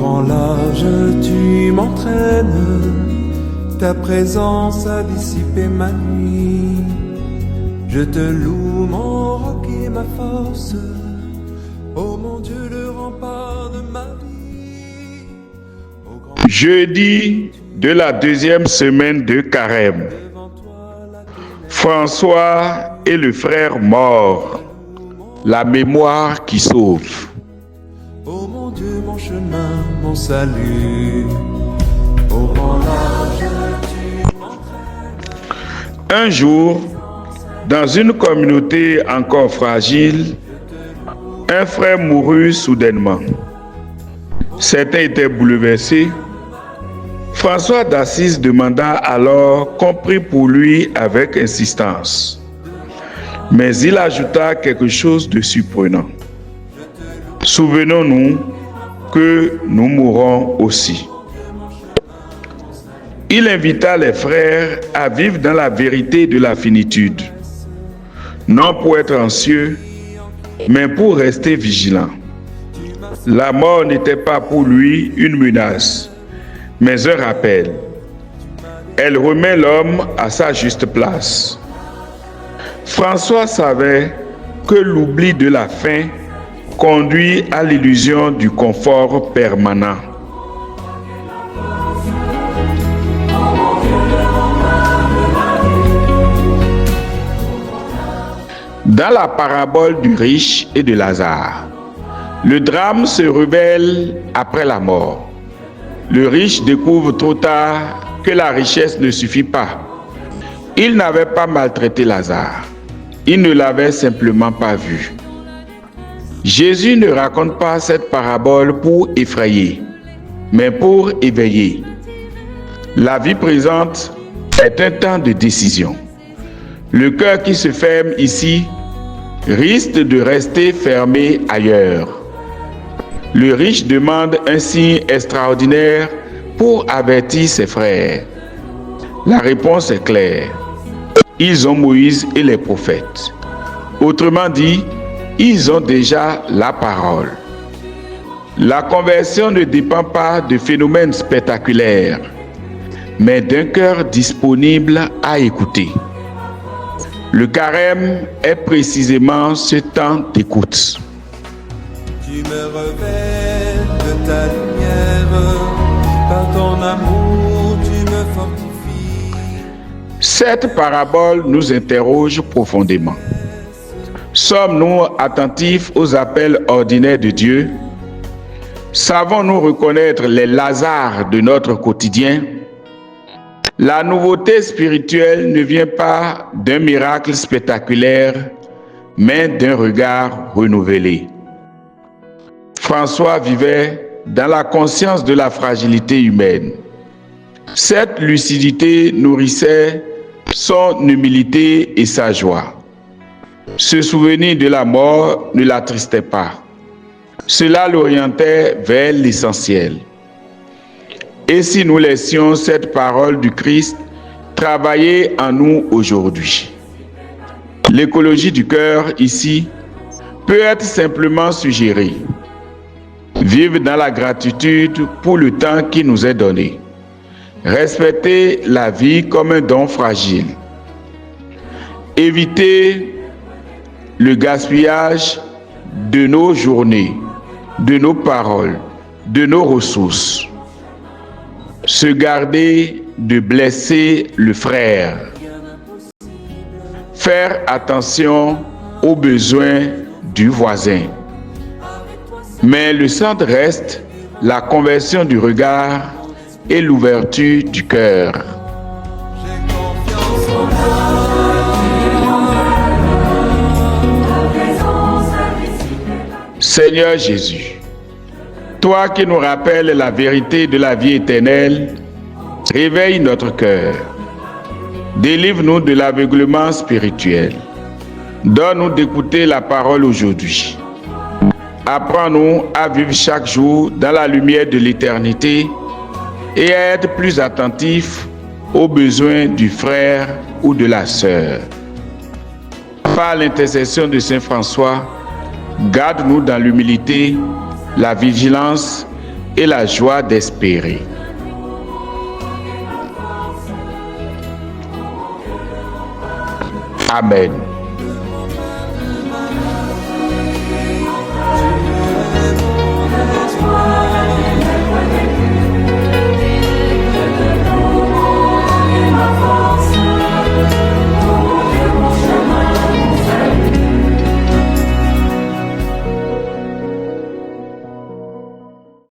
grand large, tu m'entraînes, ta présence a dissipé ma nuit. Je te loue, mon roc et ma force, ô mon Dieu, le rempart de ma vie. Jeudi de la deuxième semaine de Carême. François et le frère mort, la mémoire qui sauve. Ô mon Dieu, mon chemin, mon salut, au grand large, tu m'entraînes. Un jour, dans une communauté encore fragile, un frère mourut soudainement. Certains étaient bouleversés. François d'Assise demanda alors qu'on prie pour lui avec insistance. Mais il ajouta quelque chose de surprenant. Souvenons-nous que nous mourrons aussi. Il invita les frères à vivre dans la vérité de la finitude, non pour être anxieux, mais pour rester vigilants. La mort n'était pas pour lui une menace, mais un rappel. Elle remet l'homme à sa juste place. François savait que l'oubli de la faim conduit à l'illusion du confort permanent. Dans la parabole du riche et de Lazare, le drame se révèle après la mort. Le riche découvre trop tard que la richesse ne suffit pas. Il n'avait pas maltraité Lazare. Il ne l'avait simplement pas vu. Jésus ne raconte pas cette parabole pour effrayer, mais pour éveiller. La vie présente est un temps de décision. Le cœur qui se ferme ici risque de rester fermé ailleurs. Le riche demande un signe extraordinaire pour avertir ses frères. La réponse est claire. Ils ont Moïse et les prophètes. Autrement dit, ils ont déjà la parole. La conversion ne dépend pas de phénomènes spectaculaires, mais d'un cœur disponible à écouter. Le carême est précisément ce temps d'écoute. Tu me revêts de ta lumière, par ton amour tu me fortifies. Cette parabole nous interroge profondément. Sommes-nous attentifs aux appels ordinaires de Dieu? Savons-nous reconnaître les Lazars de notre quotidien? La nouveauté spirituelle ne vient pas d'un miracle spectaculaire, mais d'un regard renouvelé. François vivait dans la conscience de la fragilité humaine. Cette lucidité nourrissait son humilité et sa joie. Ce souvenir de la mort ne l'attristait pas. Cela l'orientait vers l'essentiel. Et si nous laissions cette parole du Christ travailler en nous aujourd'hui? L'écologie du cœur ici peut être simplement suggérée. Vivre dans la gratitude pour le temps qui nous est donné. Respecter la vie comme un don fragile. Éviter le gaspillage de nos journées, de nos paroles, de nos ressources. Se garder de blesser le frère. Faire attention aux besoins du voisin. Mais le centre reste la conversion du regard et l'ouverture du cœur. Seigneur Jésus, toi qui nous rappelles la vérité de la vie éternelle, réveille notre cœur. Délivre-nous de l'aveuglement spirituel. Donne-nous d'écouter la parole aujourd'hui. Apprends-nous à vivre chaque jour dans la lumière de l'éternité et à être plus attentifs aux besoins du frère ou de la sœur. Par l'intercession de Saint François, garde-nous dans l'humilité, la vigilance et la joie d'espérer. Amen.